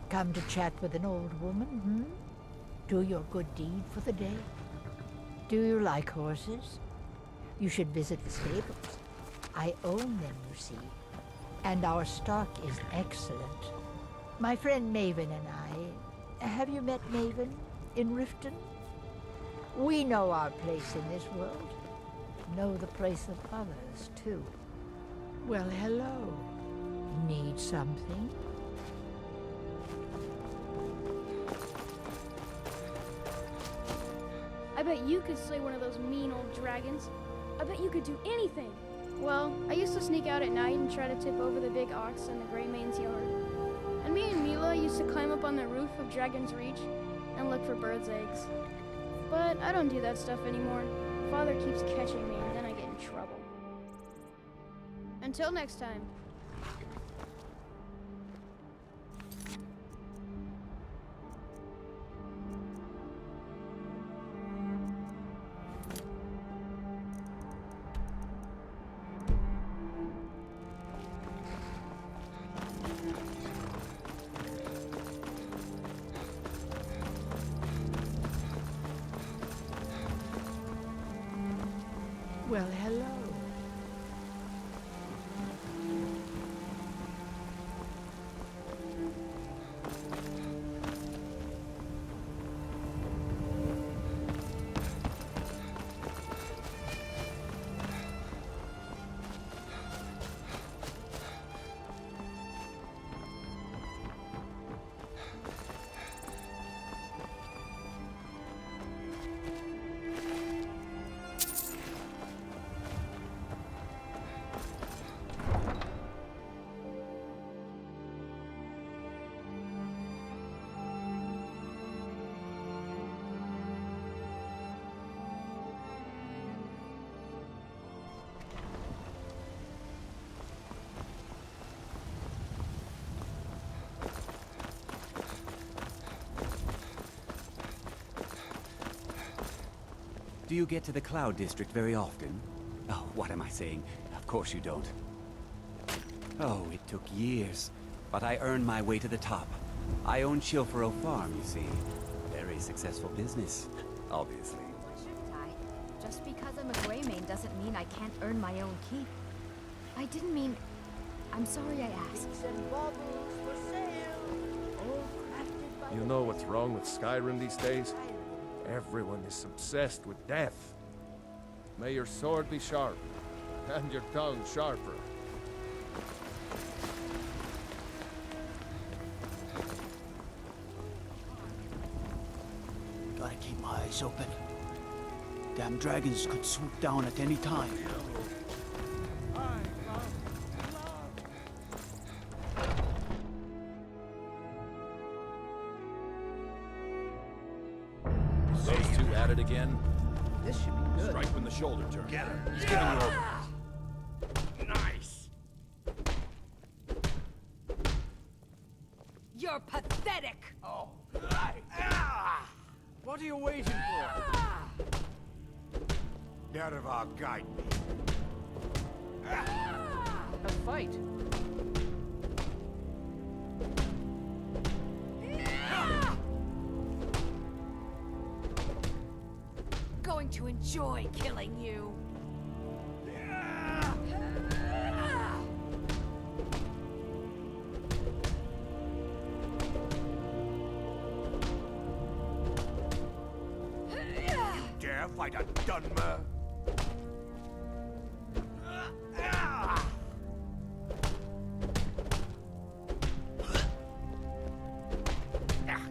Come to chat with an old woman, hmm? Do your good deed for the day? Do you like horses? You should visit the stables. I own them, you see, and our stock is excellent. My friend Maven and I... Have you met Maven in Riften? We know our place in this world. Know the place of others, too. Well, hello. Need something? I bet you could slay one of those mean old dragons. I bet you could do anything. Well, I used to sneak out at night and try to tip over the big ox in the Greymane's yard. And me and Mila used to climb up on the roof of Dragon's Reach and look for birds' eggs. But I don't do that stuff anymore. Father keeps catching me and then I get in trouble. Until next time. Well, hello. Do you get to the Cloud District very often? Oh, what am I saying? Of course you don't. Oh, it took years, but I earned my way to the top. I own Shilfaro Farm, you see. Very successful business, obviously. Why shouldn't I? Just because I'm a Greymane doesn't mean I can't earn my own keep. I didn't mean... I'm sorry I asked. And baubles for sale. All crafted by You know what's wrong with Skyrim these days? Everyone is obsessed with death. May your sword be sharp, and your tongue sharper. Gotta keep my eyes open. Damn dragons could swoop down at any time. Those two at it again? This should be good. Strike when the shoulder turns. Get her. He's giving you over. Nice. You're pathetic! Oh. What are you waiting for? Derivar, guide me. A fight. Going to enjoy killing you. Dare fight a Dunmer?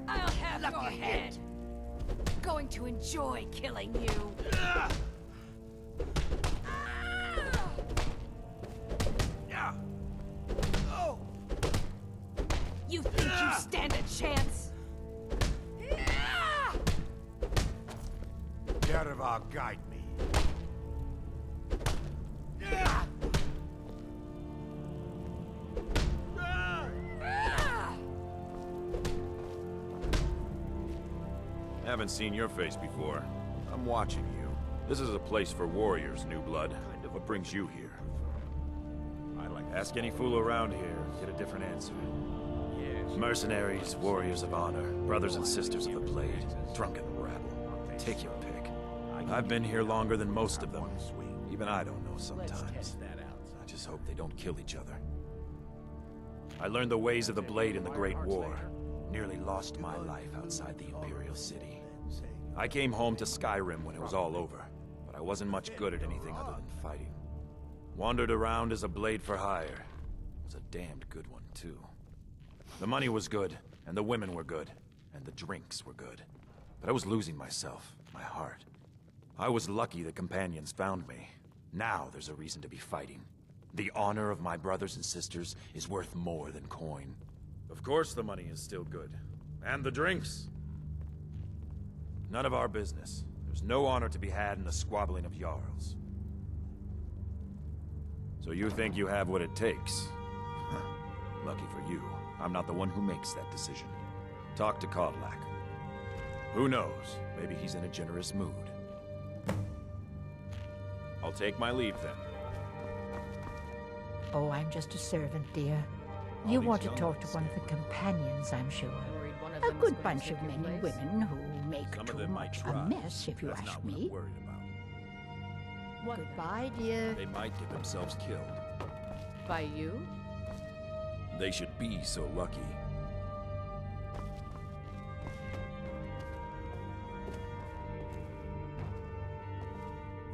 I'll have your head. Going to enjoy killing you. You think you stand a chance? Derivar, guide me. Haven't seen your face before. I'm watching you. This is a place for warriors, new blood. What brings you here? Ask any fool around here, get a different answer. Yes. Mercenaries, warriors of honor, brothers and sisters of the blade, drunken rabble. Take your pick. I've been here longer than most of them. Even I don't know sometimes. I just hope they don't kill each other. I learned the ways of the blade in the Great War. Nearly lost my life outside the Imperial City. I came home to Skyrim when it was all over, but I wasn't much good at anything other than fighting. Wandered around as a blade for hire. Was a damned good one, too. The money was good, and the women were good, and the drinks were good. But I was losing myself, my heart. I was lucky the companions found me. Now there's a reason to be fighting. The honor of my brothers and sisters is worth more than coin. Of course the money is still good. And the drinks. None of our business. There's no honor to be had in the squabbling of Jarls. So you think you have what it takes? Lucky for you, I'm not the one who makes that decision. Talk to Kodlak. Who knows? Maybe he's in a generous mood. I'll take my leave then. Oh, I'm just a servant, dear. You want to talk to one of the companions, I'm sure. A good bunch of men and women who make Some of too them might much try. a mess, if you That's ask not what me. I'm worried about. Goodbye, dear. They might get themselves killed. By you? They should be so lucky.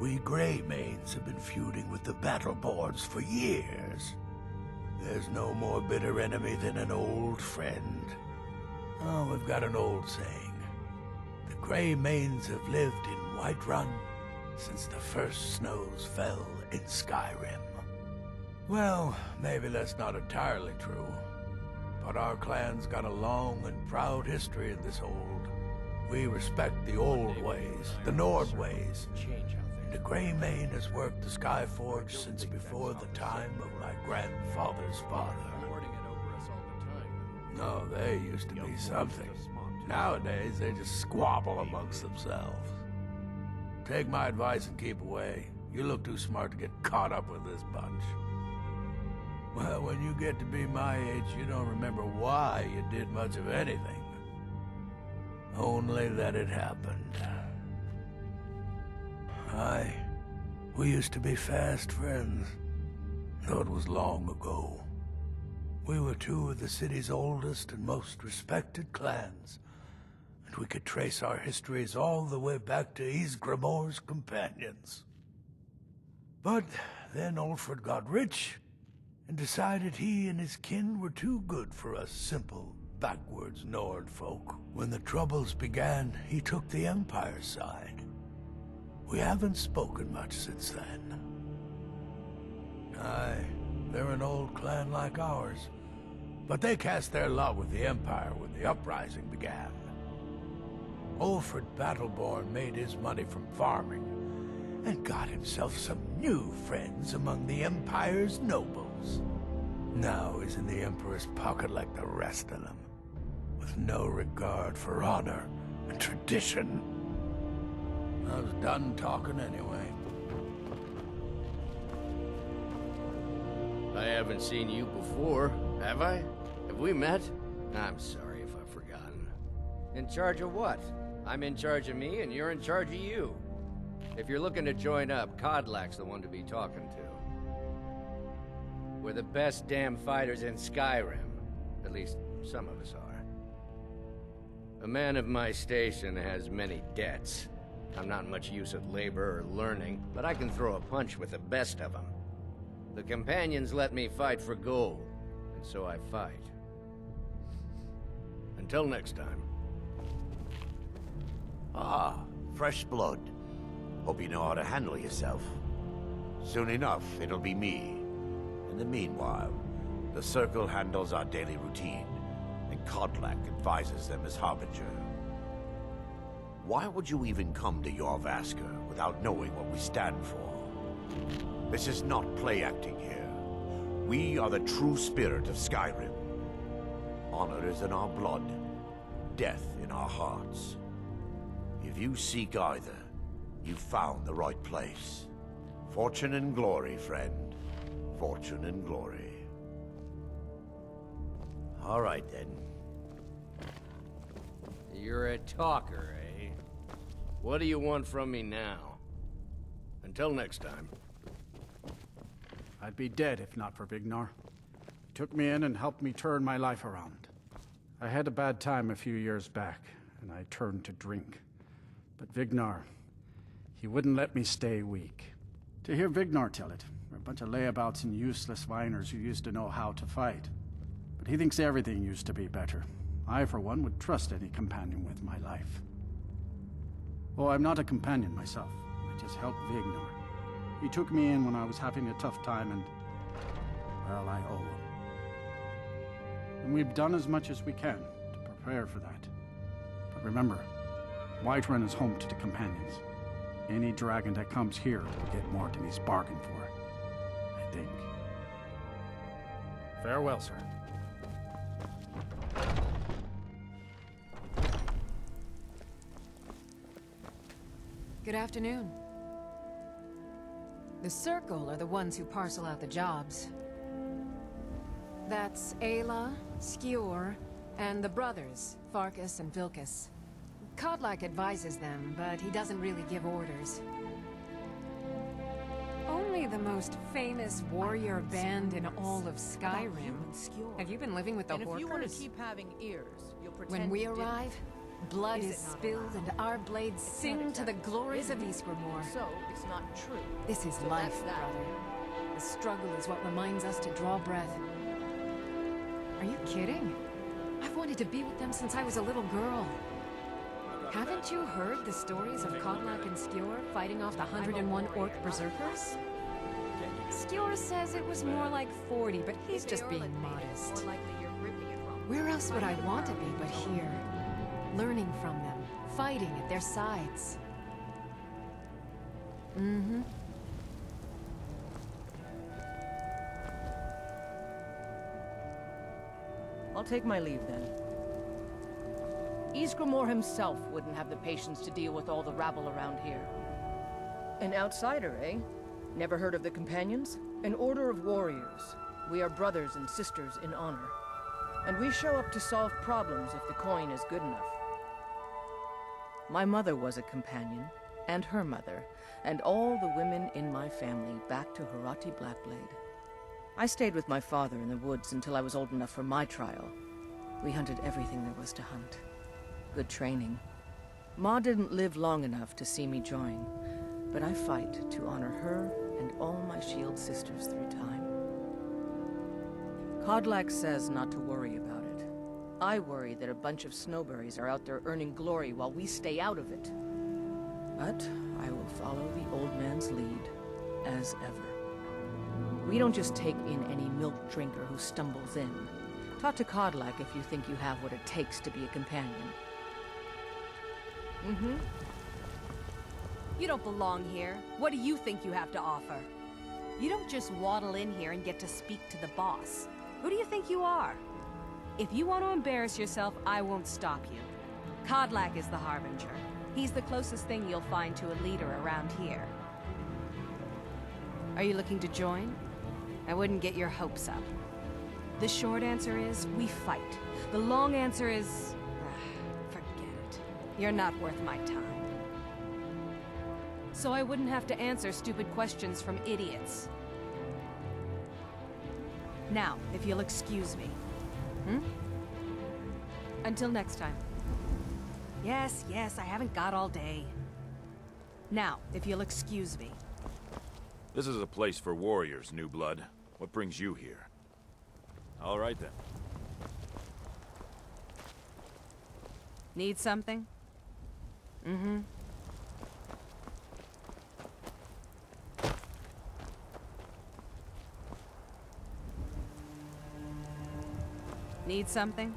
We Greymanes have been feuding with the Battleborns for years. There's no more bitter enemy than an old friend. Oh, we've got an old saying. The Greymanes have lived in Whiterun since the first snows fell in Skyrim. Well, maybe that's not entirely true. But our clan's got a long and proud history in this hold. We respect the old ways, the Nord ways. The Greymane has worked the Skyforge since before the time of my grandfather's father. No, they used to be something. Nowadays, they just squabble amongst themselves. Take my advice and keep away. You look too smart to get caught up with this bunch. Well, when you get to be my age, you don't remember why you did much of anything. Only that it happened. We used to be fast friends, though it was long ago. We were two of the city's oldest and most respected clans, and we could trace our histories all the way back to Ysgramor's companions. But then Ulfred got rich, and decided he and his kin were too good for us simple, backwards Nord folk. When the Troubles began, he took the Empire's side. We haven't spoken much since then. Aye, they're an old clan like ours. But they cast their lot with the Empire when the uprising began. Ulfred Battleborn made his money from farming, and got himself some new friends among the Empire's nobles. Now he's in the Emperor's pocket like the rest of them, with no regard for honor and tradition. I was done talking anyway. I haven't seen you before, have I? Have we met? I'm sorry if I've forgotten. In charge of what? I'm in charge of me, and you're in charge of you. If you're looking to join up, Kodlak's the one to be talking to. We're the best damn fighters in Skyrim. At least, some of us are. A man of my station has many debts. I'm not much use at labor or learning, but I can throw a punch with the best of them. The companions let me fight for gold, and so I fight. Until next time. Ah, fresh blood. Hope you know how to handle yourself. Soon enough, it'll be me. In the meanwhile, the Circle handles our daily routine, and Kodlak advises them as Harbinger. Why would you even come to Jorrvaskr without knowing what we stand for? This is not play acting here. We are the true spirit of Skyrim. Honor is in our blood, death in our hearts. If you seek either, you've found the right place. Fortune and glory, friend. Fortune and glory. All right, then. You're a talker, eh? What do you want from me now? Until next time. I'd be dead if not for Vignar. He took me in and helped me turn my life around. I had a bad time a few years back, and I turned to drink. But Vignar, he wouldn't let me stay weak. To hear Vignar tell it, we're a bunch of layabouts and useless whiners who used to know how to fight. But he thinks everything used to be better. I, for one, would trust any companion with my life. Oh, I'm not a companion myself. I just helped Vignar. He took me in when I was having a tough time and, well, I owe him. And we've done as much as we can to prepare for that. But remember, Whiterun is home to the companions. Any dragon that comes here will get more than he's bargained for, I think. Farewell, sir. Good afternoon. The Circle are the ones who parcel out the jobs. That's Ayla, Skjor, and the brothers, Farkas and Vilkas. Kodlak advises them, but he doesn't really give orders. Only the most famous warrior band in all of Skyrim. Have you been living with the And if you want to Horkers? keep having ears, you'll pretend When we you didn't. arrive, blood Is is it not spilled and our blades sing to the glories of Ysgramor. So, it's not true. This is So life, that's that. brother. The struggle is what reminds us to draw breath. Are you kidding? I've wanted to be with them since I was a little girl. Haven't you heard the stories of Kodlak and Skjor fighting off the 101 Orc Berserkers? Skjor says it was more like 40, but he's just being modest. Where else would I want to be but here? Learning from them, fighting at their sides. Mm-hmm. I'll take my leave then. Ysgramor himself wouldn't have the patience to deal with all the rabble around here. An outsider, eh? Never heard of the Companions? An order of warriors. We are brothers and sisters in honor. And we show up to solve problems if the coin is good enough. My mother was a companion, and her mother, and all the women in my family back to Harati Blackblade. I stayed with my father in the woods until I was old enough for my trial. We hunted everything there was to hunt. Good training. Ma didn't live long enough to see me join, but I fight to honor her and all my shield sisters through time. Kodlak says not to worry about it. I worry that a bunch of snowberries are out there earning glory while we stay out of it. But I will follow the old man's lead, as ever. We don't just take in any milk drinker who stumbles in. Talk to Kodlak if you think you have what it takes to be a companion. Mm-hmm. You don't belong here. What do you think you have to offer? You don't just waddle in here and get to speak to the boss. Who do you think you are? If you want to embarrass yourself, I won't stop you. Kodlak is the Harbinger. He's the closest thing you'll find to a leader around here. Are you looking to join? I wouldn't get your hopes up. The short answer is, we fight. The long answer is, forget it. You're not worth my time. So I wouldn't have to answer stupid questions from idiots. Now, if you'll excuse me. Until next time. Yes, I haven't got all day. Now, if you'll excuse me. This is a place for warriors, New Blood. What brings you here? All right, then. Need something? Mm-hmm. Need something?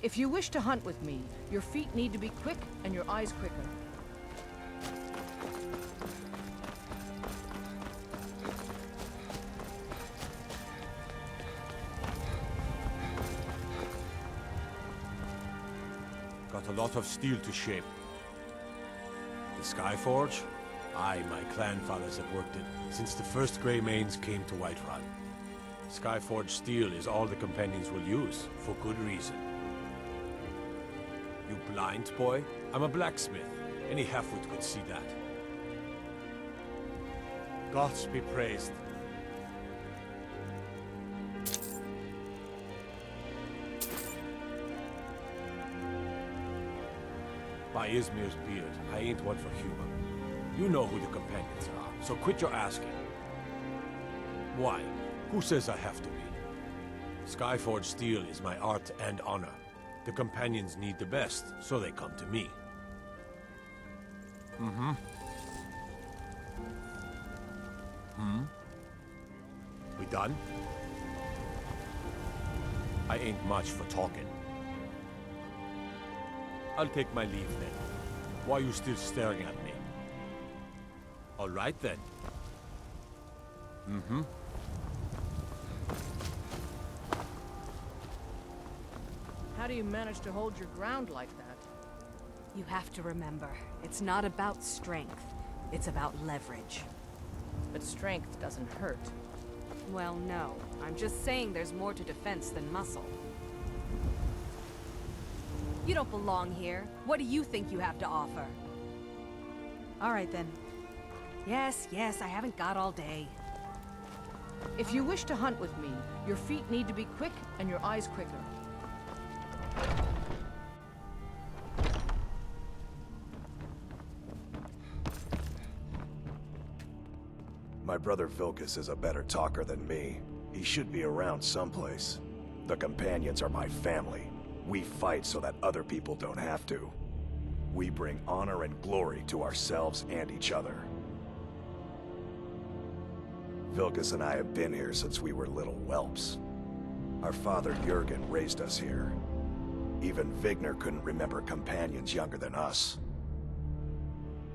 If you wish to hunt with me, your feet need to be quick and your eyes quicker. Got a lot of steel to shape. The Skyforge? I, my clan fathers have worked it since the first Greymanes came to Whiterun. Skyforged steel is all the companions will use, for good reason. You blind, boy? I'm a blacksmith. Any halfwit could see that. Gods be praised. By Izmir's beard, I ain't one for humor. You know who the companions are, so quit your asking. Why? Who says I have to be? Skyforged steel is my art and honor. The companions need the best, so they come to me. Mm-hmm. We done? I ain't much for talking. I'll take my leave then. Why are you still staring at me? All right then. Mm-hmm. How do you manage to hold your ground like that? You have to remember, it's not about strength. It's about leverage. But strength doesn't hurt. Well, no. I'm just saying there's more to defense than muscle. You don't belong here. What do you think you have to offer? All right, then. Yes, I haven't got all day. If you wish to hunt with me, your feet need to be quick and your eyes quicker. My brother Vilkas is a better talker than me. He should be around someplace. The companions are my family. We fight so that other people don't have to. We bring honor and glory to ourselves and each other. Vilkas and I have been here since we were little whelps. Our father Jurgen raised us here. Even Vigner couldn't remember companions younger than us.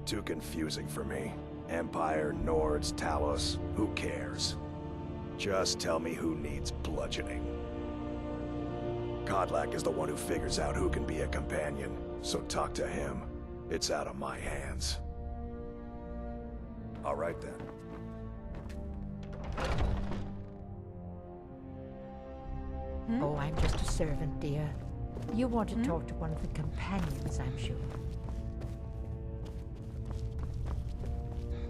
Too confusing for me. Empire, Nords, Talos, who cares? Just tell me who needs bludgeoning. Kodlak is the one who figures out who can be a companion, so talk to him. It's out of my hands. All right then. Oh, I'm just a servant, dear. You want to talk to one of the companions, I'm sure.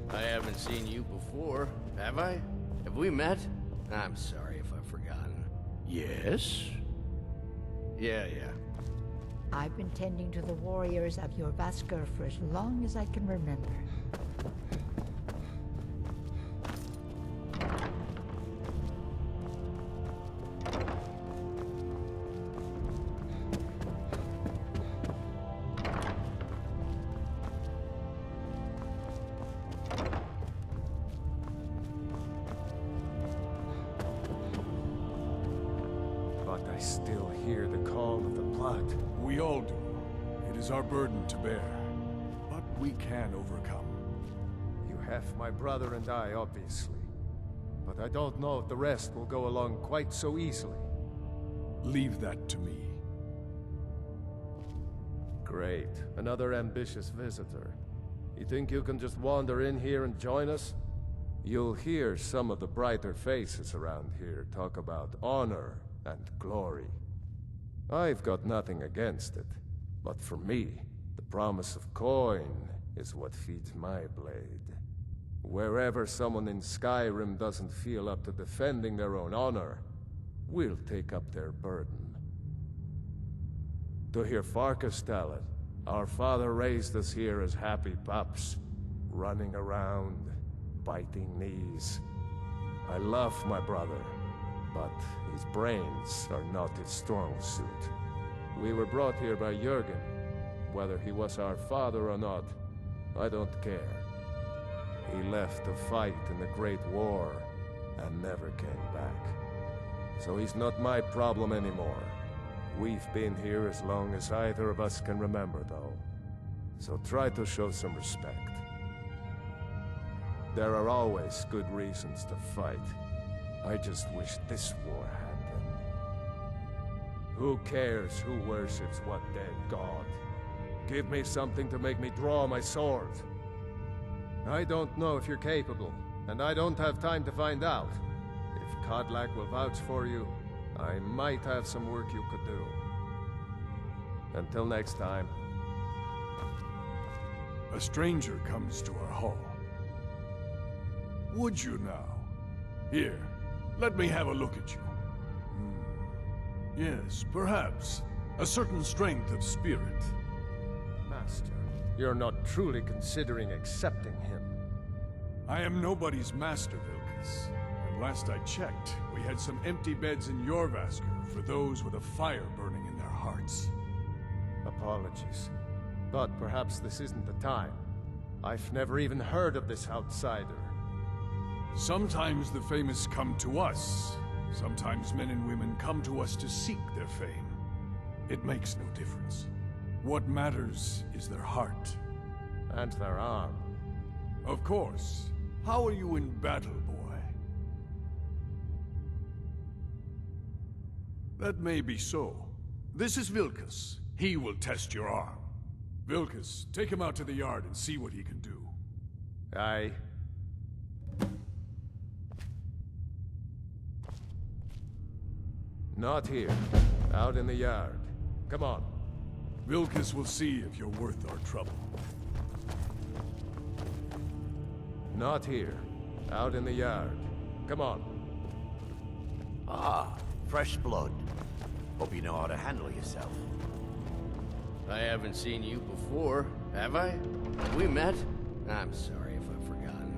I haven't seen you before, have I? Have we met? I'm sorry if I've forgotten. Yes? Yeah. I've been tending to the warriors of Jorrvaskr for as long as I can remember. But I still hear the call of the blood. We all do. It is our burden to bear. But we can overcome. You have my brother and I, obviously. But I don't know if the rest will go along quite so easily. Leave that to me. Great. Another ambitious visitor. You think you can just wander in here and join us? You'll hear some of the brighter faces around here talk about honor and glory. I've got nothing against it, but for me, the promise of coin is what feeds my blade. Wherever someone in Skyrim doesn't feel up to defending their own honor, we'll take up their burden. To hear Farkas tell it, our father raised us here as happy pups, running around, biting knees. I love my brother, but his brains are not his strong suit. We were brought here by Jurgen. Whether he was our father or not, I don't care. He left to fight in the Great War and never came back. So he's not my problem anymore. We've been here as long as either of us can remember, though. So try to show some respect. There are always good reasons to fight. I just wish this war had them. Who cares who worships what dead god? Give me something to make me draw my sword. I don't know if you're capable, and I don't have time to find out. If Kodlak will vouch for you, I might have some work you could do. Until next time. A stranger comes to our hall. Would you now? Here, let me have a look at you. Yes, perhaps. A certain strength of spirit. Master, you're not truly considering accepting him. I am nobody's master, Vilkas. And last I checked, we had some empty beds in Jorrvaskr for those with a fire burning in their hearts. Apologies. But perhaps this isn't the time. I've never even heard of this outsider. Sometimes the famous come to us. Sometimes men and women come to us to seek their fame. It makes no difference. What matters is their heart. And their arm. Of course. How are you in battle, boy? That may be so. This is Vilkas. He will test your arm. Vilkas, take him out to the yard and see what he can do. Aye. Not here. Out in the yard. Come on. Vilkas will see if you're worth our trouble. Not here. Out in the yard. Come on. Ah, fresh blood. Hope you know how to handle yourself. I haven't seen you before, have I? Have we met? I'm sorry if I've forgotten.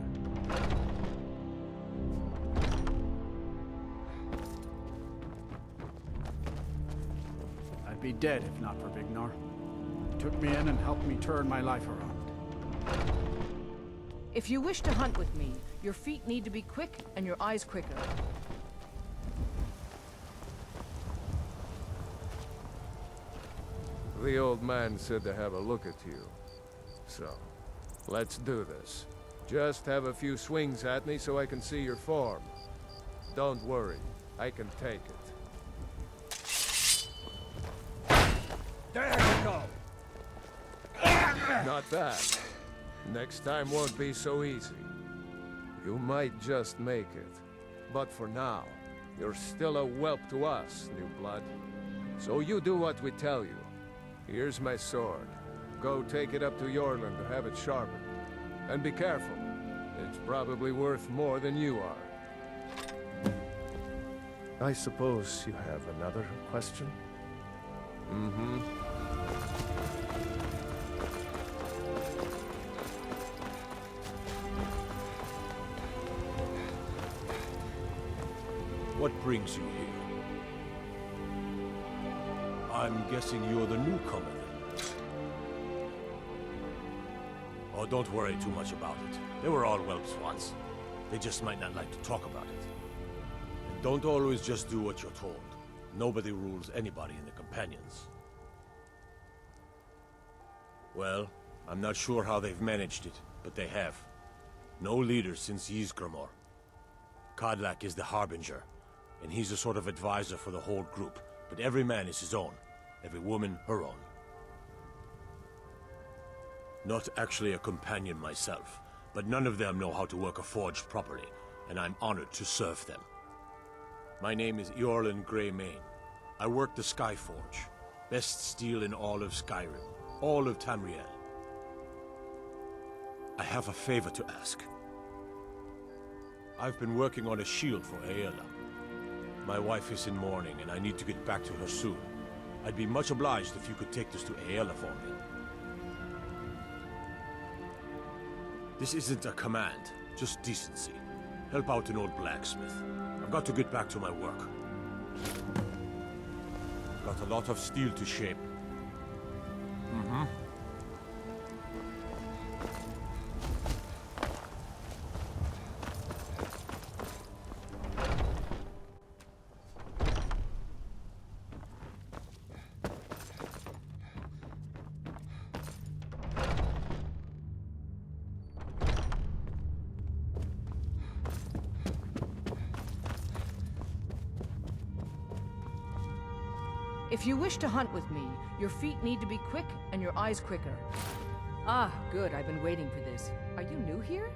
I'd be dead if not for Vignar. He took me in and helped me turn my life around. If you wish to hunt with me, your feet need to be quick and your eyes quicker. The old man said to have a look at you. So, let's do this. Just have a few swings at me so I can see your form. Don't worry, I can take it. There you go! Not bad. Next time won't be so easy. You might just make it. But for now, you're still a whelp to us, new blood. So you do what we tell you. Here's my sword. Go take it up to Eorlund to have it sharpened. And be careful. It's probably worth more than you are. I suppose you have another question? Mm-hmm. What brings you here? I'm guessing you're the newcomer then. Oh, don't worry too much about it. They were all whelps once. They just might not like to talk about it. And don't always just do what you're told. Nobody rules anybody in the Companions. Well, I'm not sure how they've managed it, but they have. No leader since Ysgramor. Kodlak is the Harbinger, and he's a sort of advisor for the whole group, but every man is his own. Every woman, her own. Not actually a companion myself, but none of them know how to work a forge properly, and I'm honored to serve them. My name is Eorlund Greymane. I work the Skyforge. Best steel in all of Skyrim. All of Tamriel. I have a favor to ask. I've been working on a shield for Aela. My wife is in mourning, and I need to get back to her soon. I'd be much obliged if you could take this to Aela for me. This isn't a command, just decency. Help out an old blacksmith. I've got to get back to my work. Got a lot of steel to shape. Mm-hmm. If you wish to hunt with me, your feet need to be quick and your eyes quicker. Ah, good. I've been waiting for this. Are you new here?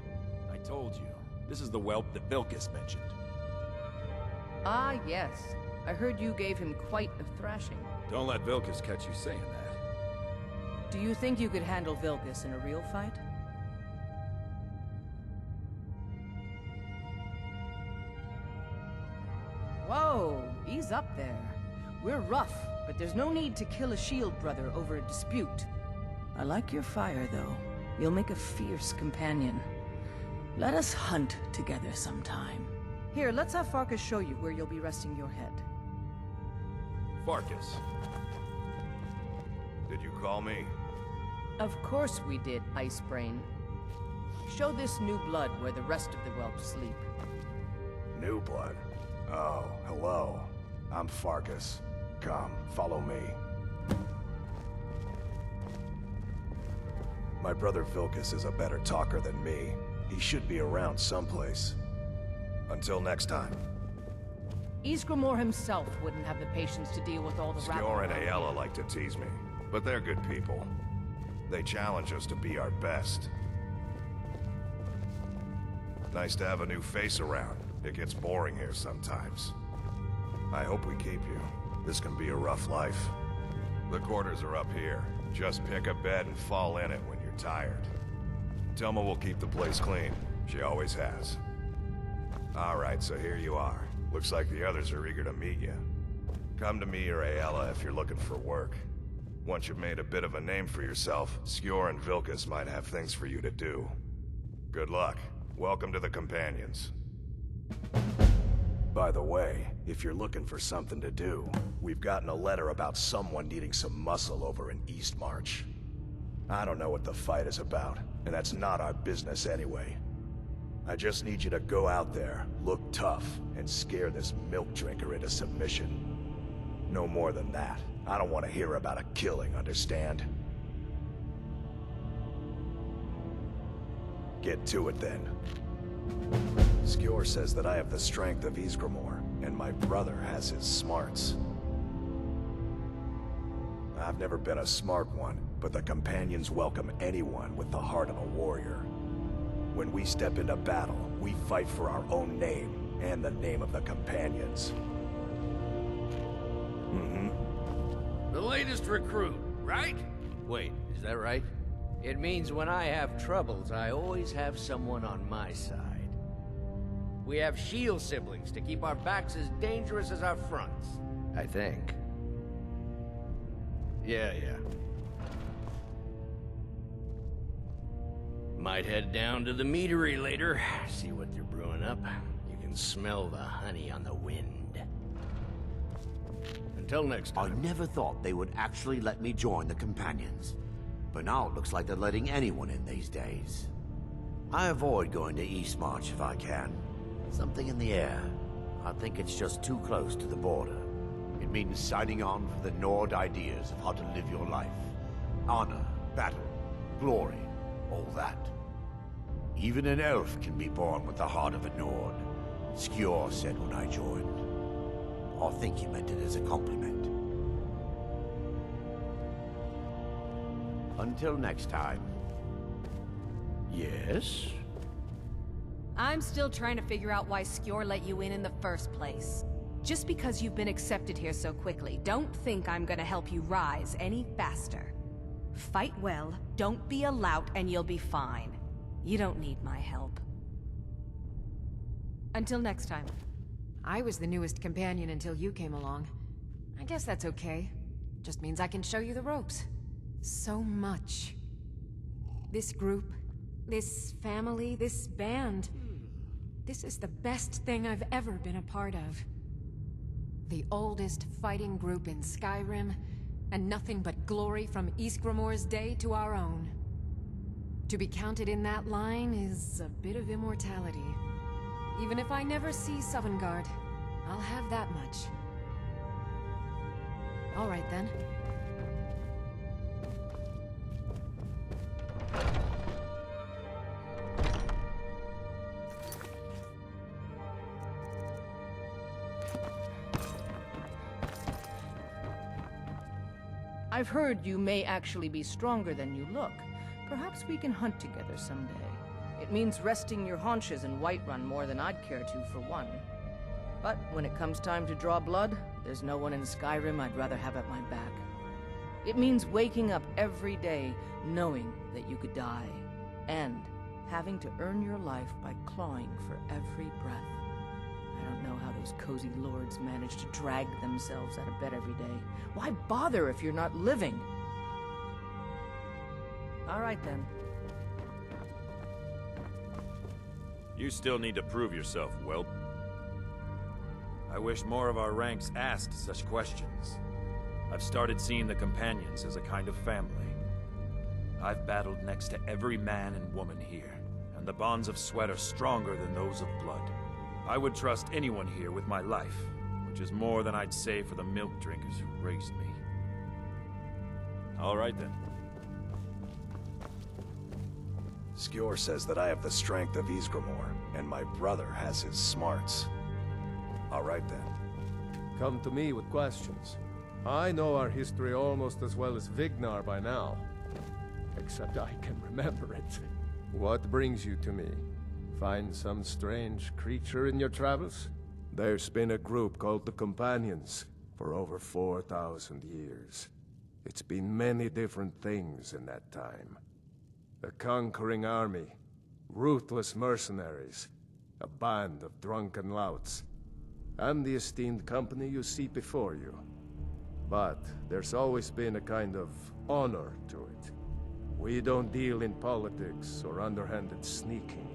I told you. This is the whelp that Vilkas mentioned. Ah, yes. I heard you gave him quite a thrashing. Don't let Vilkas catch you saying that. Do you think you could handle Vilkas in a real fight? Whoa, ease up there. We're rough, but there's no need to kill a shield brother over a dispute. I like your fire, though. You'll make a fierce companion. Let us hunt together sometime. Here, let's have Farkas show you where you'll be resting your head. Farkas. Did you call me? Of course we did, Icebrain. Show this new blood where the rest of the whelps sleep. New blood? Oh, hello. I'm Farkas. Come, follow me. My brother Vilkas is a better talker than me. He should be around someplace. Until next time. Ysgramor himself wouldn't have the patience to deal with all the Skjor and Aela like to tease me, but they're good people. They challenge us to be our best. Nice to have a new face around. It gets boring here sometimes. I hope we keep you. This can be a rough life. The quarters are up here. Just pick a bed and fall in it when you're tired. Telma will keep the place clean. She always has. Alright, so here you are. Looks like the others are eager to meet you. Come to me or Aela if you're looking for work. Once you've made a bit of a name for yourself, Skjor and Vilkas might have things for you to do. Good luck. Welcome to the Companions. By the way, if you're looking for something to do, we've gotten a letter about someone needing some muscle over in Eastmarch. I don't know what the fight is about, and that's not our business anyway. I just need you to go out there, look tough, and scare this milk drinker into submission. No more than that. I don't want to hear about a killing, understand? Get to it then. Skjor says that I have the strength of Ysgramor, and my brother has his smarts. I've never been a smart one, but the Companions welcome anyone with the heart of a warrior. When we step into battle, we fight for our own name, and the name of the Companions. The latest recruit, right? Wait, is that right? It means when I have troubles, I always have someone on my side. We have shield siblings to keep our backs as dangerous as our fronts, I think. Yeah. Might head down to the meadery later, see what they're brewing up. You can smell the honey on the wind. Until next time. I never thought they would actually let me join the Companions. But now it looks like they're letting anyone in these days. I avoid going to Eastmarch if I can. Something in the air. I think it's just too close to the border. It means signing on for the Nord ideas of how to live your life. Honor, battle, glory, all that. Even an elf can be born with the heart of a Nord. Skjor said when I joined. I think he meant it as a compliment. Until next time. Yes? I'm still trying to figure out why Skjor let you in the first place. Just because you've been accepted here so quickly, don't think I'm gonna help you rise any faster. Fight well, don't be a lout, and you'll be fine. You don't need my help. Until next time. I was the newest companion until you came along. I guess that's okay. Just means I can show you the ropes. So much. This group, this family, this band. This is the best thing I've ever been a part of. The oldest fighting group in Skyrim, and nothing but glory from Ysgramor's day to our own. To be counted in that line is a bit of immortality. Even if I never see Sovngarde, I'll have that much. All right then. I've heard you may actually be stronger than you look. Perhaps we can hunt together someday. It means resting your haunches in Whiterun more than I'd care to, for one. But when it comes time to draw blood, there's no one in Skyrim I'd rather have at my back. It means waking up every day knowing that you could die, and having to earn your life by clawing for every breath. I don't know how those cozy lords manage to drag themselves out of bed every day. Why bother if you're not living? All right then. You still need to prove yourself, whelp. I wish more of our ranks asked such questions. I've started seeing the Companions as a kind of family. I've battled next to every man and woman here, and the bonds of sweat are stronger than those of blood. I would trust anyone here with my life, which is more than I'd say for the milk drinkers who raised me. All right then. Skjor says that I have the strength of Ysgramor, and my brother has his smarts. All right then. Come to me with questions. I know our history almost as well as Vignar by now. Except I can remember it. What brings you to me? Find some strange creature in your travels? There's been a group called the Companions for over 4,000 years. It's been many different things in that time. A conquering army, ruthless mercenaries, a band of drunken louts, and the esteemed company you see before you. But there's always been a kind of honor to it. We don't deal in politics or underhanded sneaking.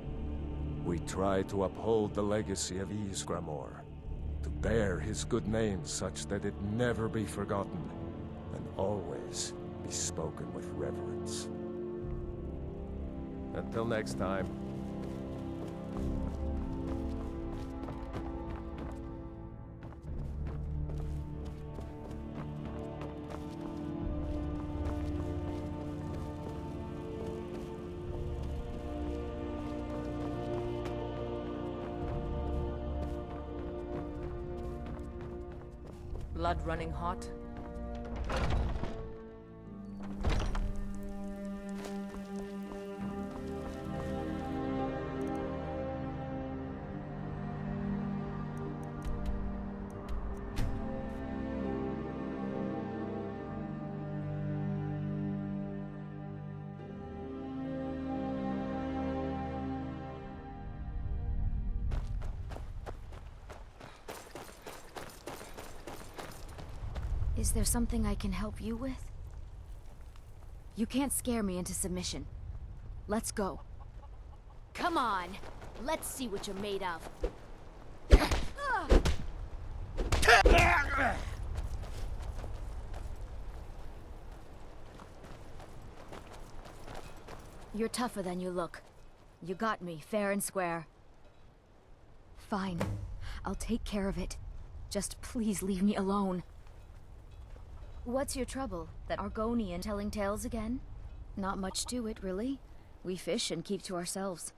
We try to uphold the legacy of Ysgramor, to bear his good name such that it never be forgotten, and always be spoken with reverence. Until next time. Blood running hot. Is there something I can help you with? You can't scare me into submission. Let's go. Come on. Let's see what you're made of. You're tougher than you look. You got me, fair and square. Fine. I'll take care of it. Just please leave me alone. What's your trouble? That Argonian telling tales again? Not much to it, really. We fish and keep to ourselves.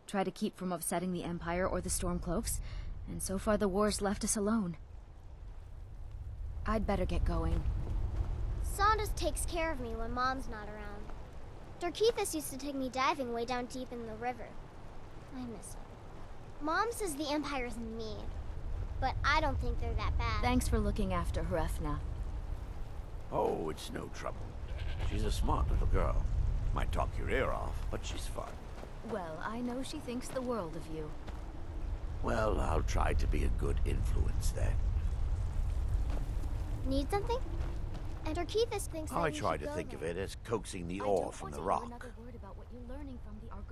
Try to keep from upsetting the Empire or the Stormcloaks, and so far the war's left us alone. I'd better get going. Saunders takes care of me when Mom's not around. Dorkethus used to take me diving way down deep in the river. I miss him. Mom says the Empire's mean, but I don't think they're that bad. Thanks for looking after Hrefna. Oh, it's no trouble. She's a smart little girl. Might talk your ear off, but she's fun. Well, I know she thinks the world of you. Well, I'll try to be a good influence then. Need something? And Dorkethus thinks that I we try should to go think there. of it as coaxing the ore from the rock.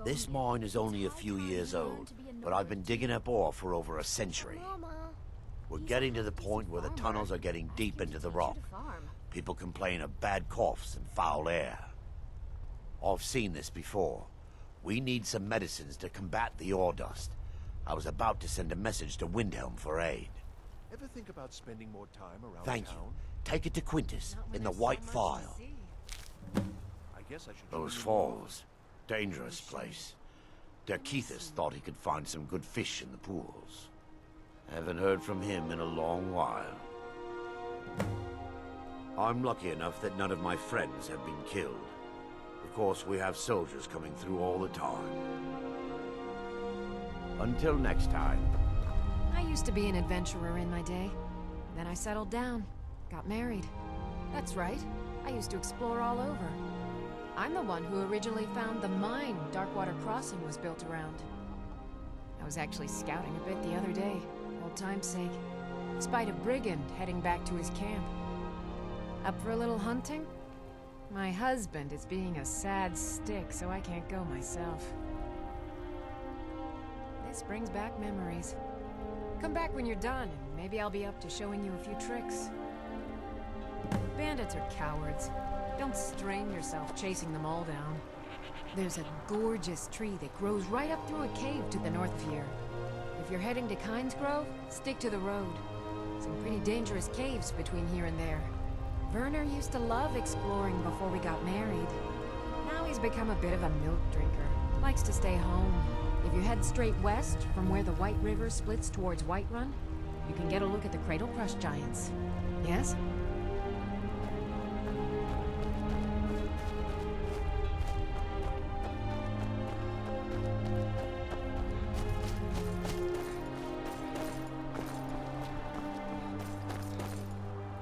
This mine is only a few years old, but I've been digging up ore for over a century. We're getting to the point where the tunnels are getting deep into the rock. People complain of bad coughs and foul air. I've seen this before. We need some medicines to combat the ore dust. I was about to send a message to Windhelm for aid. Ever think about spending more time around Thank town? you. Take it to Quintus, in the White File. I guess I should. Those falls. Dangerous place. Dorkethus thought he could find some good fish in the pools. Haven't heard from him in a long while. I'm lucky enough that none of my friends have been killed. Of course, we have soldiers coming through all the time. Until next time. I used to be an adventurer in my day. Then I settled down, got married. That's right, I used to explore all over. I'm the one who originally found the mine Darkwater Crossing was built around. I was actually scouting a bit the other day, old time's sake. Spied a brigand heading back to his camp. Up for a little hunting? My husband is being a sad stick, so I can't go myself. This brings back memories. Come back when you're done, and maybe I'll be up to showing you a few tricks. Bandits are cowards. Don't strain yourself chasing them all down. There's a gorgeous tree that grows right up through a cave to the north of here. If you're heading to Kynes Grove, stick to the road. Some pretty dangerous caves between here and there. Werner used to love exploring before we got married. Now he's become a bit of a milk drinker. Likes to stay home. If you head straight west from where the White River splits towards Whiterun, you can get a look at the Cradle Crush Giants. Yes?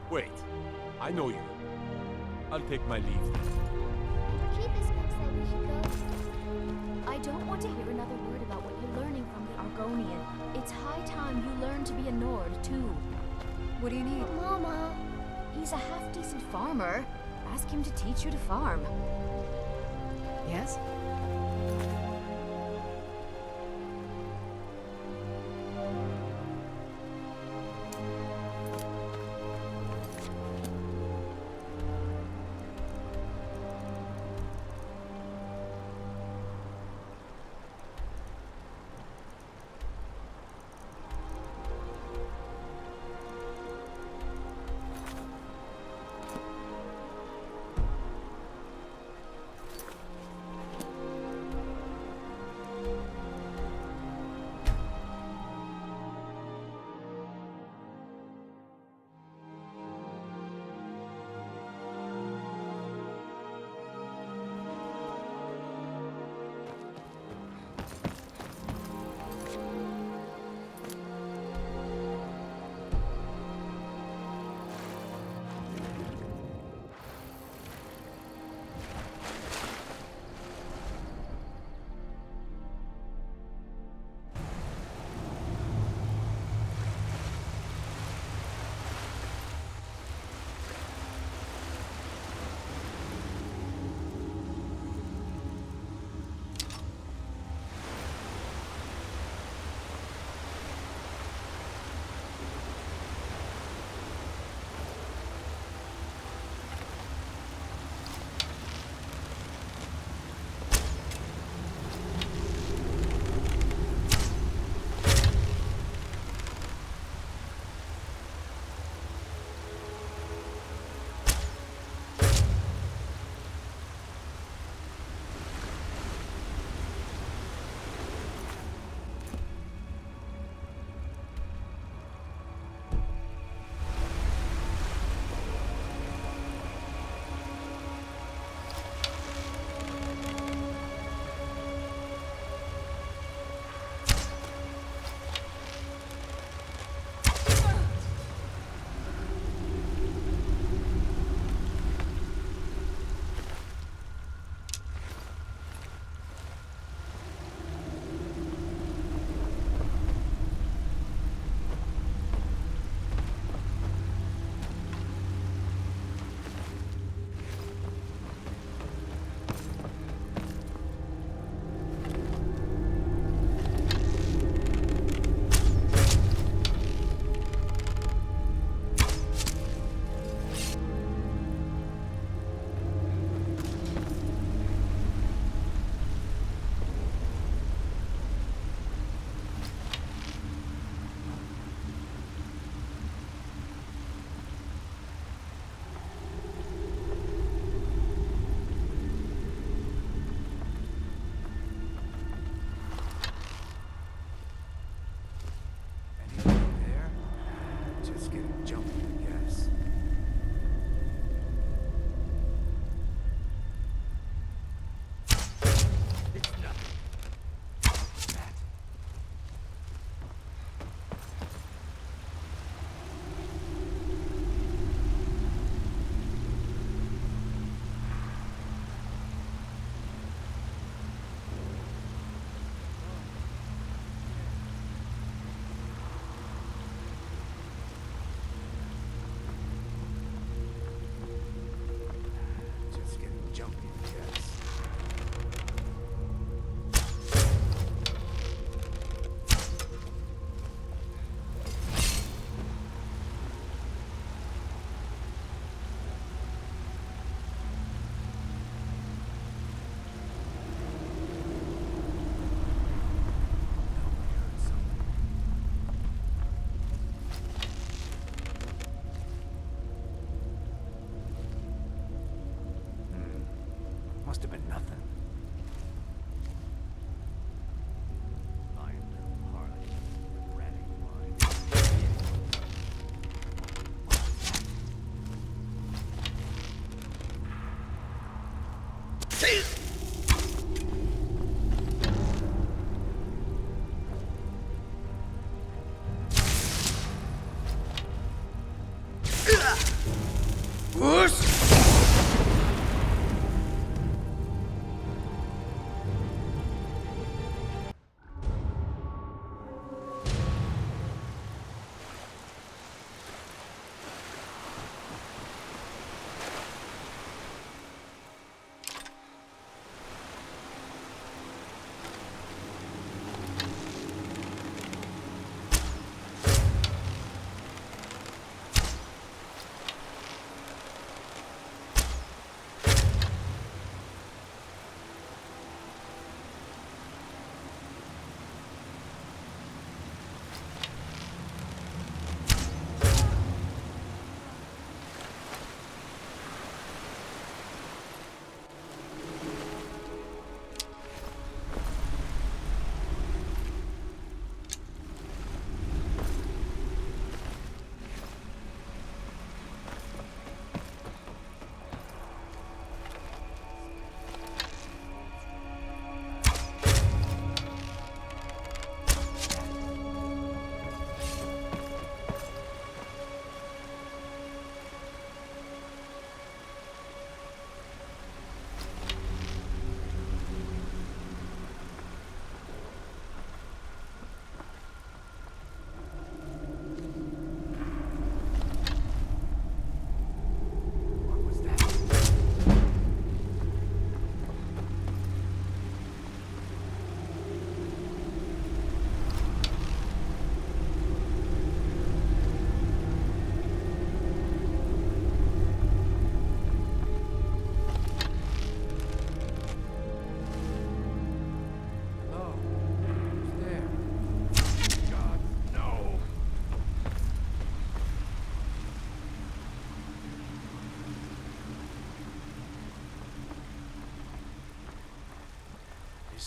Wait. I know you. I'll take my leave. Keithis thinks that we should go. I don't want to hear another word about what you're learning from the Argonian. It's high time you learn to be a Nord, too. What do you need? Mama. He's a half-decent farmer. Ask him to teach you to farm. Yes?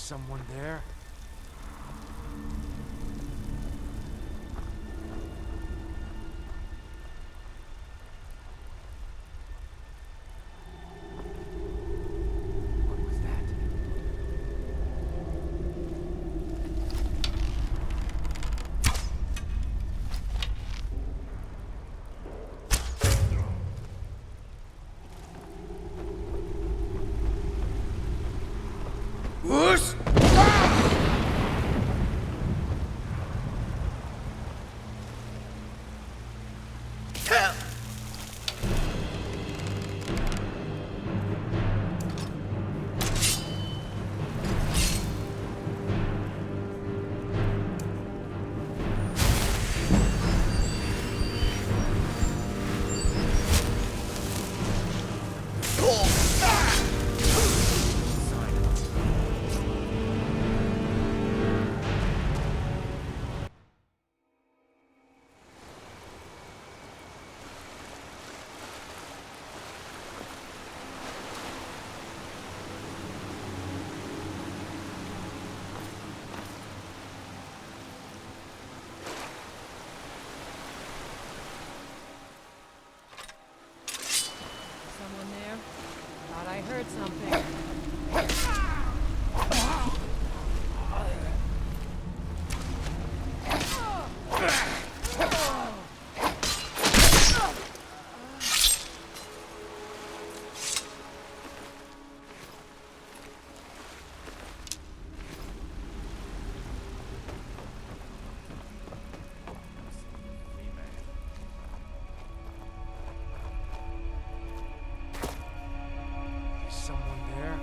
someone there? Someone there? Thought I heard something. Someone there?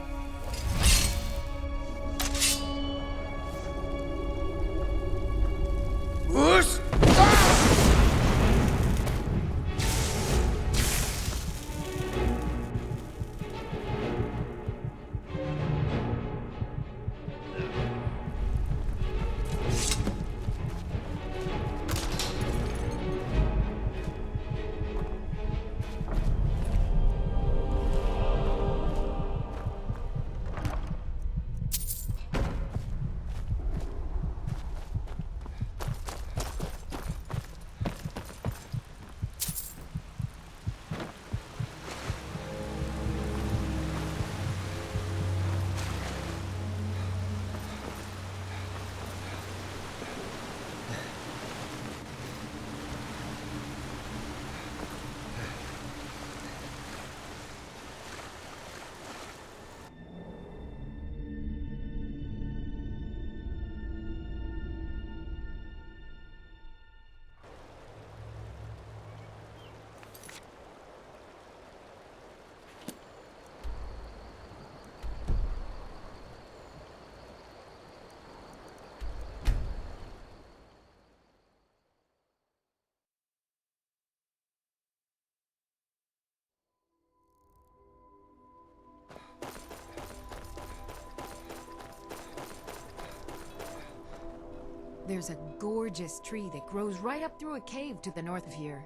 There's a gorgeous tree that grows right up through a cave to the north of here.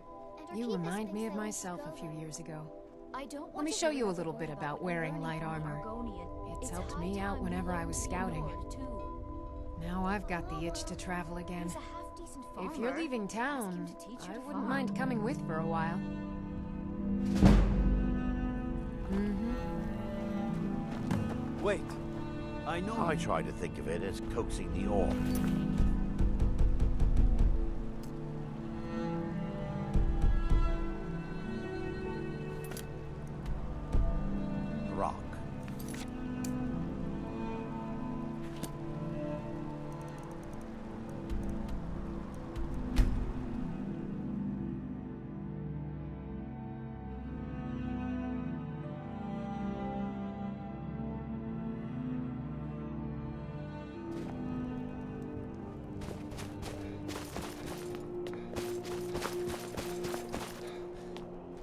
You remind me of myself a few years ago. Let me show you a little bit about wearing light armor. It's helped me out whenever I was scouting. Now I've got the itch to travel again. If you're leaving town, I wouldn't mind coming with for a while. Wait. I know. I try to think of it as coaxing the orc. Rock.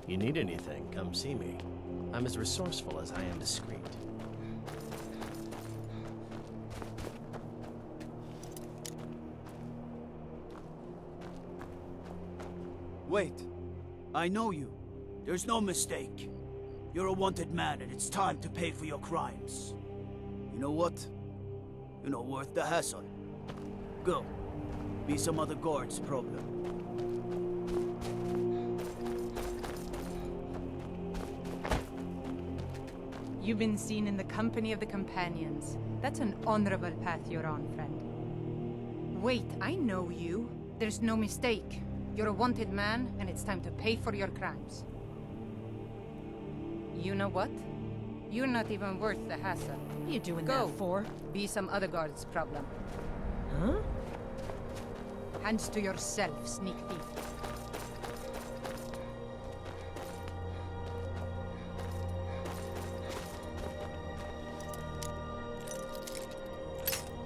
You need anything, come see me. I'm as resourceful as I am discreet. Wait. I know you. There's no mistake. You're a wanted man, and it's time to pay for your crimes. You know what? You're not worth the hassle. Go. Be some other guard's problem. You've been seen in the company of the Companions. That's an honorable path you're on, friend. Wait, I know you. There's no mistake. You're a wanted man, and it's time to pay for your crimes. You know what? You're not even worth the hassle. What are you doing Go. that for? Be some other guard's problem. Huh? Hands to yourself, sneak thief.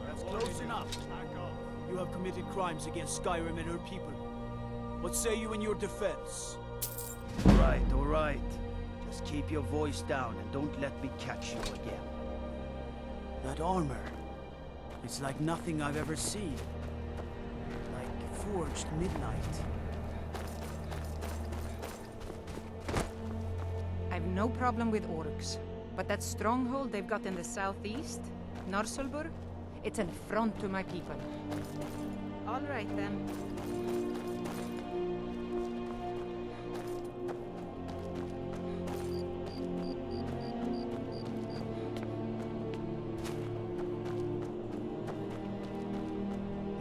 That's close enough. You have committed crimes against Skyrim and her people. What say you in your defense? All right. Just keep your voice down and don't let me catch you again. That armor, it's like nothing I've ever seen. Like forged midnight. I've no problem with orcs, but that stronghold they've got in the southeast, Norsulbur, it's an affront to my people. All right then.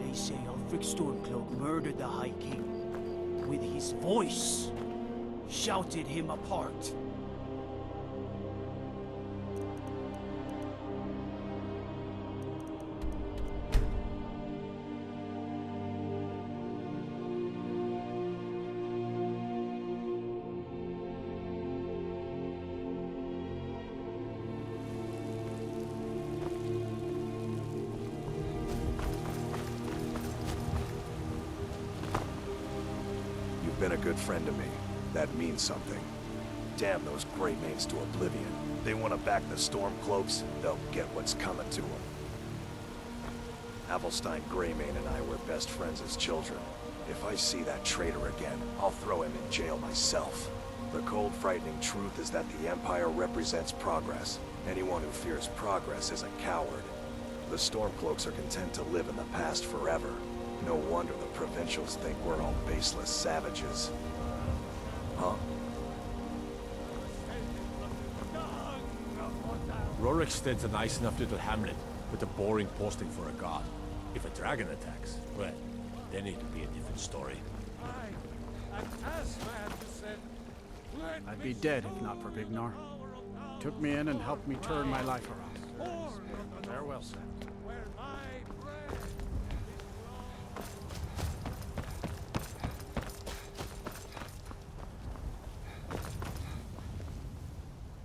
They say Ulfric Stormcloak murdered the High King. With his voice. Shouted him apart. You've been a good friend to me. That means something. Damn those Greymanes to oblivion. They want to back the Stormcloaks, they'll get what's coming to them. Avelstein Greymane and I were best friends as children. If I see that traitor again, I'll throw him in jail myself. The cold, frightening truth is that the Empire represents progress. Anyone who fears progress is a coward. The Stormcloaks are content to live in the past forever. No wonder the Provincials think we're all baseless savages. Huh? Rorikstead's a nice enough little hamlet with a boring posting for a god. If a dragon attacks, well, then it could be a different story. I'd be dead if not for Vignar. Took me in and helped me turn my life around. Farewell, Sam.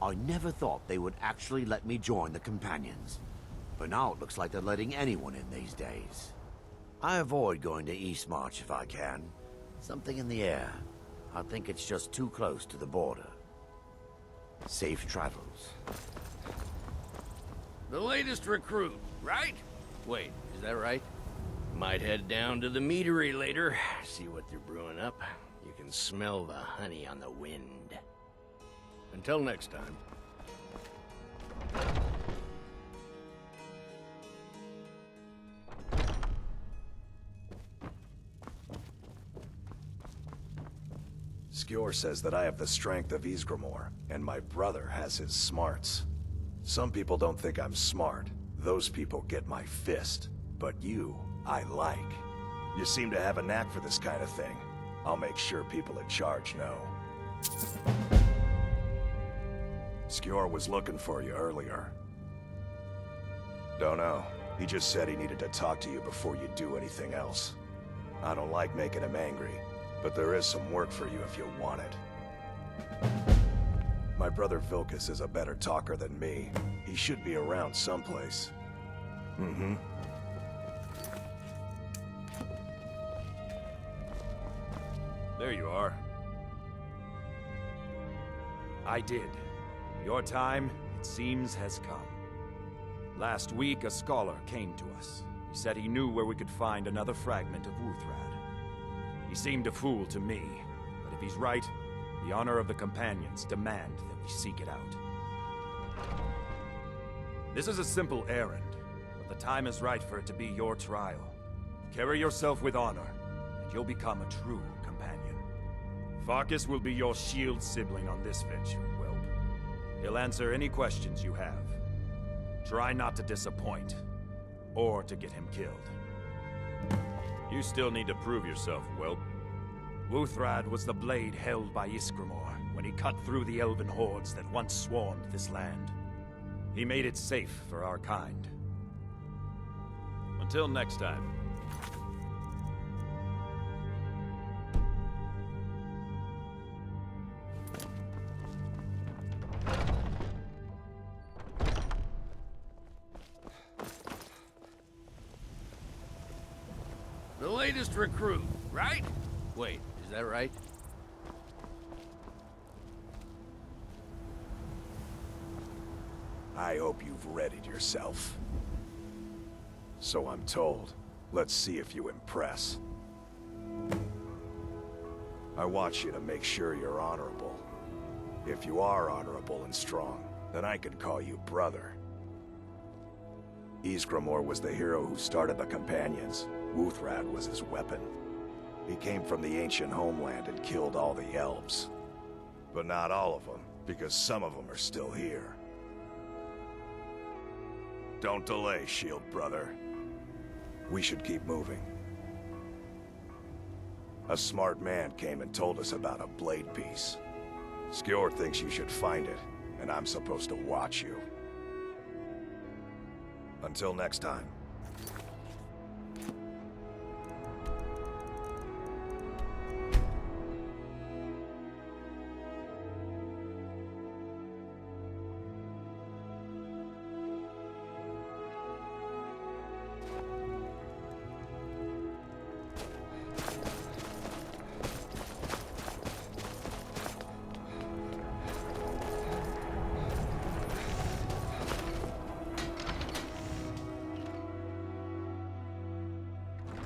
I never thought they would actually let me join the Companions. But now it looks like they're letting anyone in these days. I avoid going to Eastmarch if I can. Something in the air. I think it's just too close to the border. Safe travels. The latest recruit, right? Wait, is that right? Might head down to the meadery later, see what they're brewing up. You can smell the honey on the wind. Until next time. Skjor says that I have the strength of Ysgramor, and my brother has his smarts. Some people don't think I'm smart. Those people get my fist. But you, I like. You seem to have a knack for this kind of thing. I'll make sure people in charge know. Skjor was looking for you earlier. Don't know. He just said he needed to talk to you before you do anything else. I don't like making him angry, but there is some work for you if you want it. My brother Vilkas is a better talker than me. He should be around someplace. Mm-hmm. There you are. I did. Your time, it seems, has come. Last week, a scholar came to us. He said he knew where we could find another fragment of Uthrad. He seemed a fool to me, but if he's right, the honor of the Companions demand that we seek it out. This is a simple errand, but The time is right for it to be your trial. Carry yourself with honor, and you'll become a true companion. Farkas will be your shield sibling on this venture, Whelp. He'll answer any questions you have. Try not to disappoint, or to get him killed. You still need to prove yourself, Whelp. Wuthrad was the blade held by Ysgramor when he cut through the elven hordes that once swarmed this land. He made it safe for our kind. Until next time. The latest recruit, right? Wait, is that right? I hope you've readied yourself. So I'm told. Let's see if you impress. I want you to make sure you're honorable. If you are honorable and strong, then I can call you brother. Ysgramor was the hero who started the Companions. Wuthrad was his weapon. He came from the ancient homeland and killed all the elves. But not all of them, because some of them are still here. Don't delay, Shield brother. We should keep moving. A smart man came and told us about a blade piece. Skjor thinks you should find it, and I'm supposed to watch you. Until next time.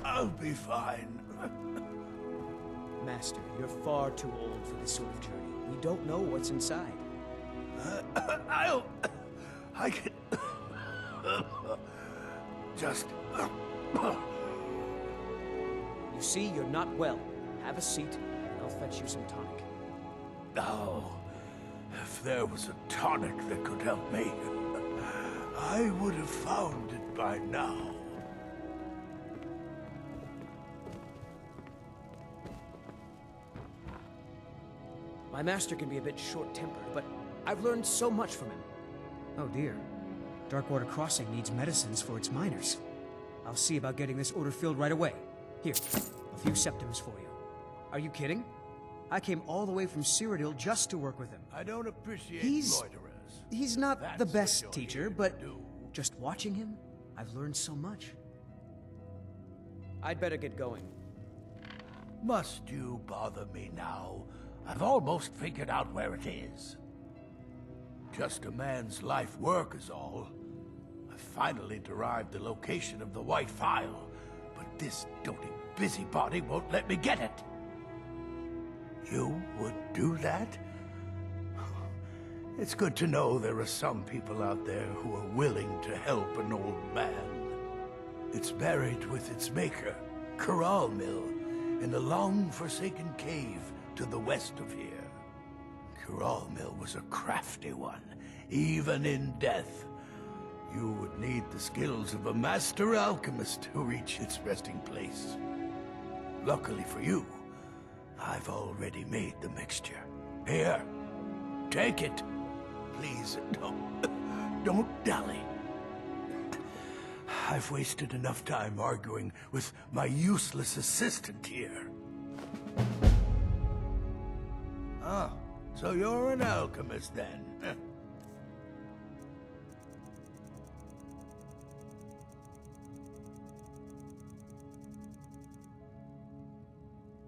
I'll be fine. Master, you're far too old for this sort of journey. We don't know what's inside. I can... just... You see, you're not well. Have a seat, and I'll fetch you some tonic. Oh, if there was a tonic that could help me, I would have found it by now. My master can be a bit short-tempered, but I've learned so much from him. Oh dear. Darkwater Crossing needs medicines for its miners. I'll see about getting this order filled right away. Here, a few septims for you. Are you kidding? I came all the way from Cyrodiil just to work with him. I don't appreciate loiterers. He's not the best teacher, but just watching him, I've learned so much. I'd better get going. Must you bother me now? I've almost figured out where it is. Just a man's life work is all. I finally derived the location of the White Phial, but this doting busybody won't let me get it. You would do that? It's good to know there are some people out there who are willing to help an old man. It's buried with its maker, Kuralmil, in a long-forsaken cave to the west of here. Kuralmil was a crafty one, even in death. You would need the skills of a master alchemist to reach its resting place. Luckily for you, I've already made the mixture. Here, take it. Please, don't dally. I've wasted enough time arguing with my useless assistant here. Oh, so you're an alchemist then?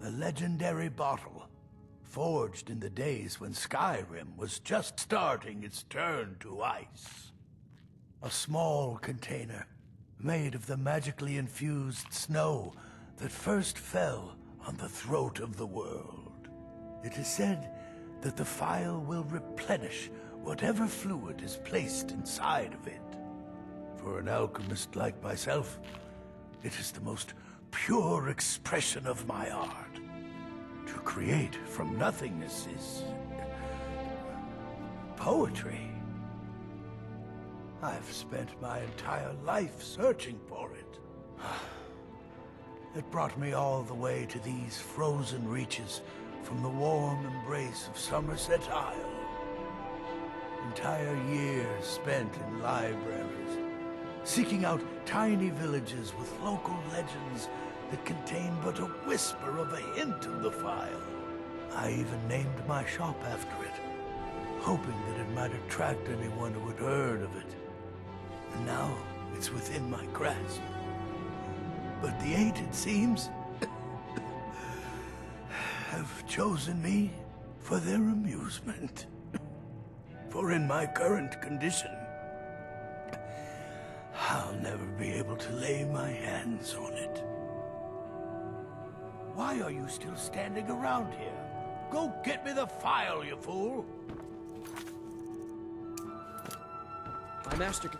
The legendary bottle, forged in the days when Skyrim was just starting its turn to ice. A small container, made of the magically infused snow that first fell on the throat of the world. It is said that the phial will replenish whatever fluid is placed inside of it. For an alchemist like myself, it is the most pure expression of my art. To create from nothingness is poetry. I've spent my entire life searching for it. It brought me all the way to these frozen reaches from the warm embrace of Somerset Isle. Entire years spent in libraries, seeking out tiny villages with local legends that contain but a whisper of a hint of the file. I even named my shop after it, hoping that it might attract anyone who had heard of it. And now it's within my grasp. But the Eight, it seems, have chosen me for their amusement. For in my current condition, I'll never be able to lay my hands on it. Why are you still standing around here? Go get me the file, you fool! My master can...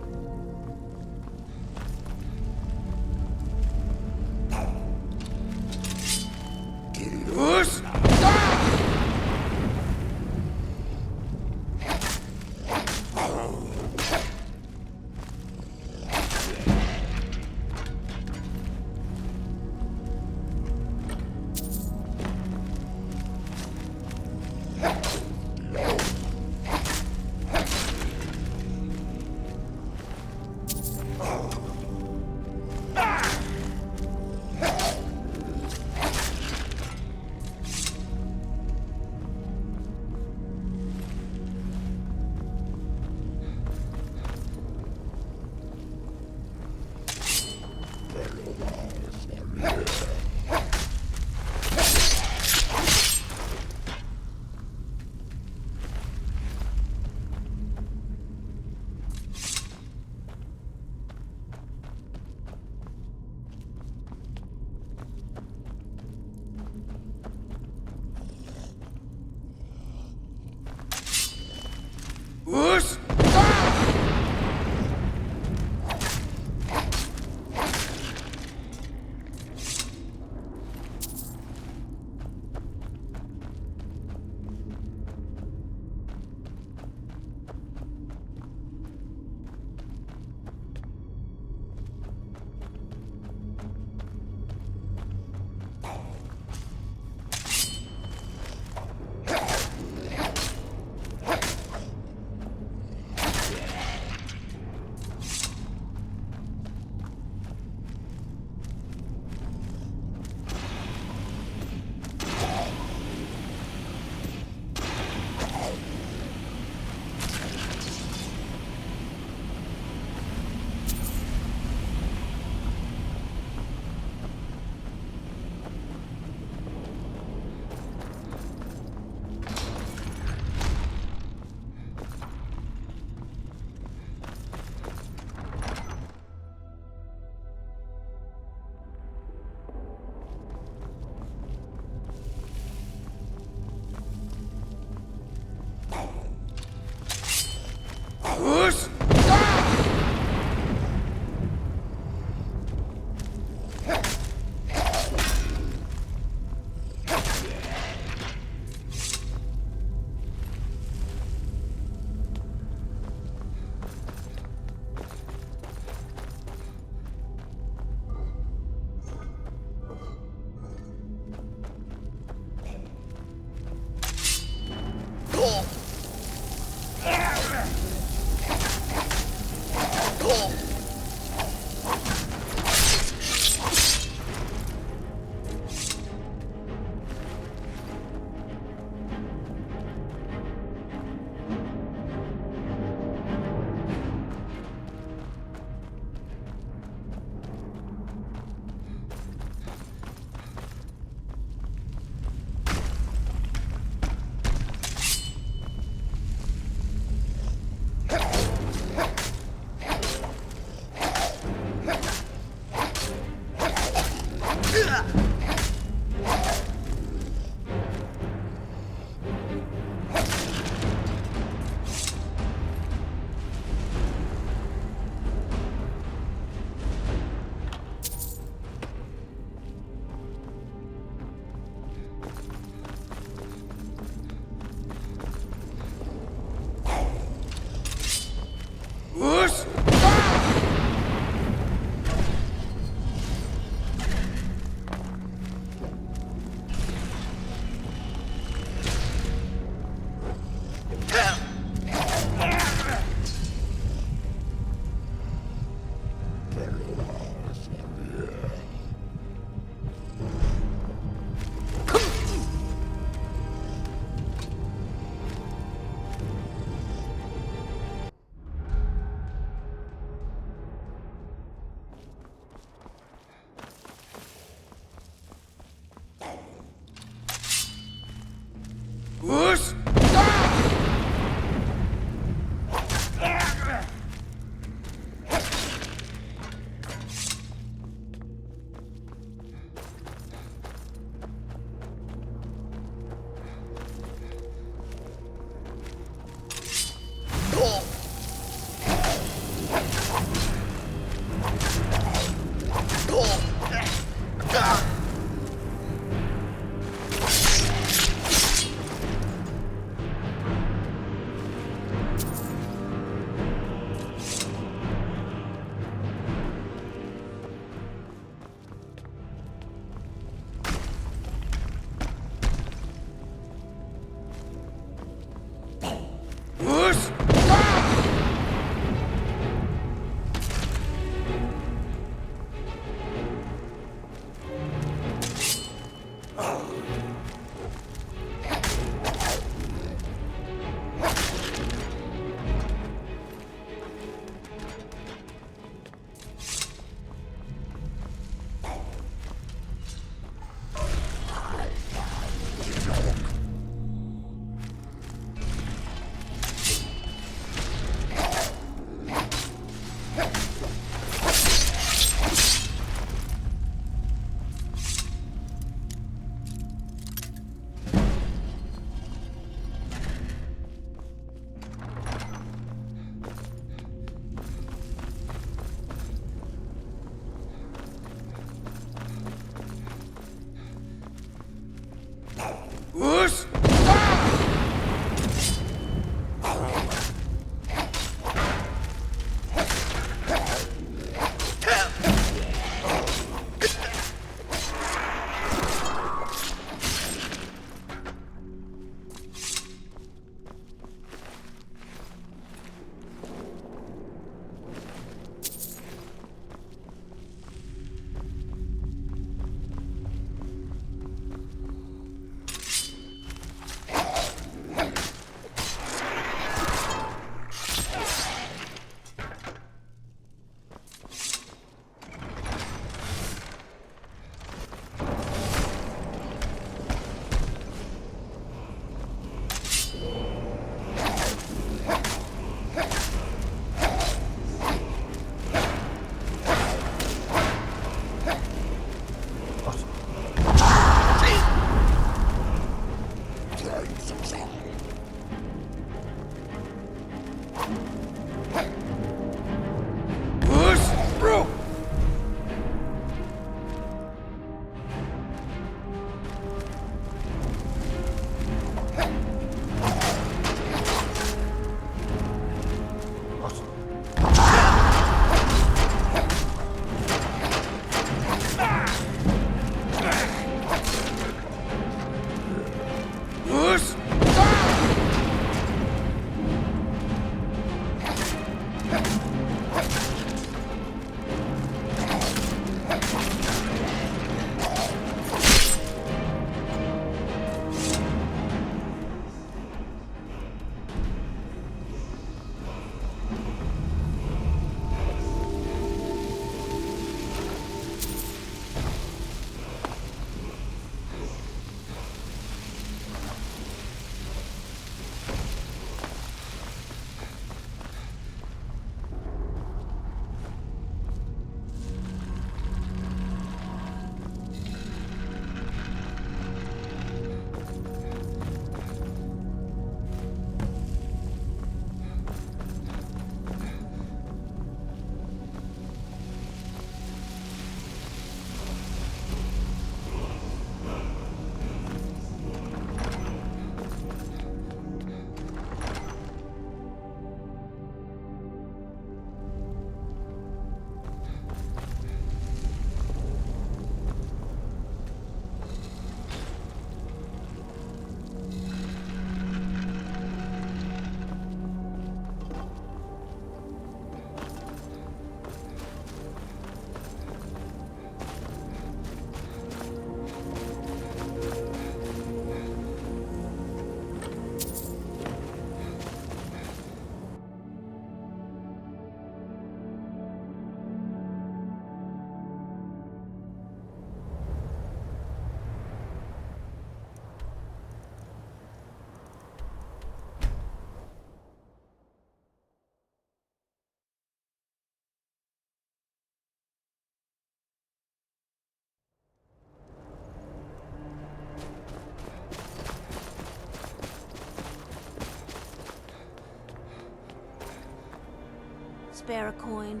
Spare a coin.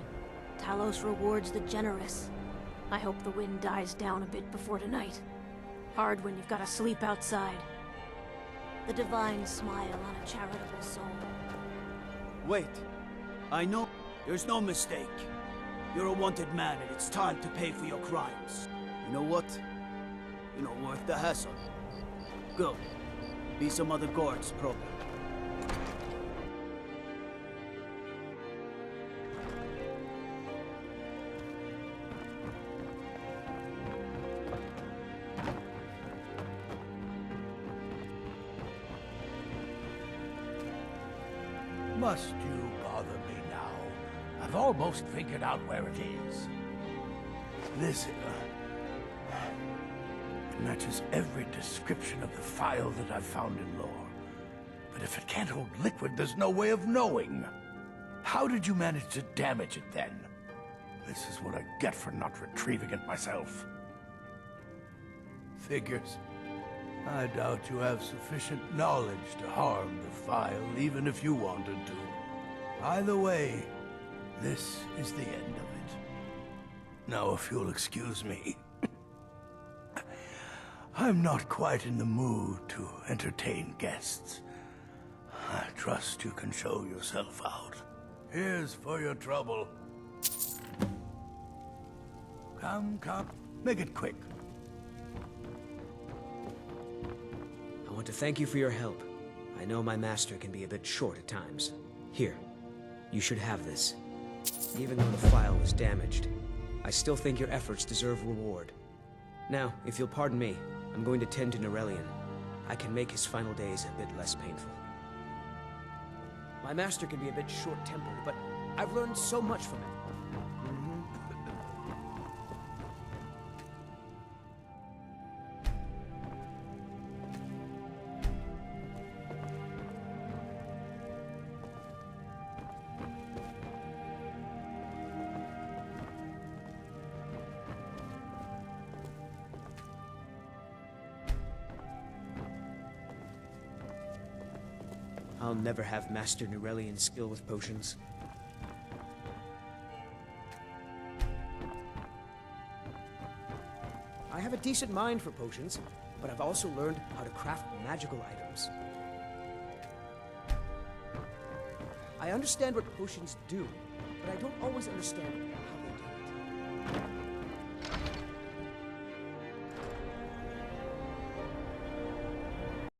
Talos rewards the generous. I hope the wind dies down a bit before tonight. Hard when you've got to sleep outside. The divine smile on a charitable soul. Wait. I know. There's no mistake. You're a wanted man and it's time to pay for your crimes. You know what? You're not worth the hassle. Go. Be some other guard's problem. Must you bother me now? I've almost figured out where it is. This it matches every description of the file that I've found in lore. But if it can't hold liquid, there's no way of knowing. How did you manage to damage it then? This is what I get for not retrieving it myself. Figures. I doubt you have sufficient knowledge to harm the file, even if you wanted to. Either way, this is the end of it. Now, if you'll excuse me, I'm not quite in the mood to entertain guests. I trust you can show yourself out. Here's for your trouble. Come, come. Make it quick. I want to thank you for your help. I know my master can be a bit short at times. Here, you should have this. Even though the file was damaged, I still think your efforts deserve reward. Now, if you'll pardon me, I'm going to tend to Norelian. I can make his final days a bit less painful. My master can be a bit short-tempered, but I've learned so much from him. I'll never have Master Nurelian's skill with potions. I have a decent mind for potions, but I've also learned how to craft magical items. I understand what potions do, but I don't always understand how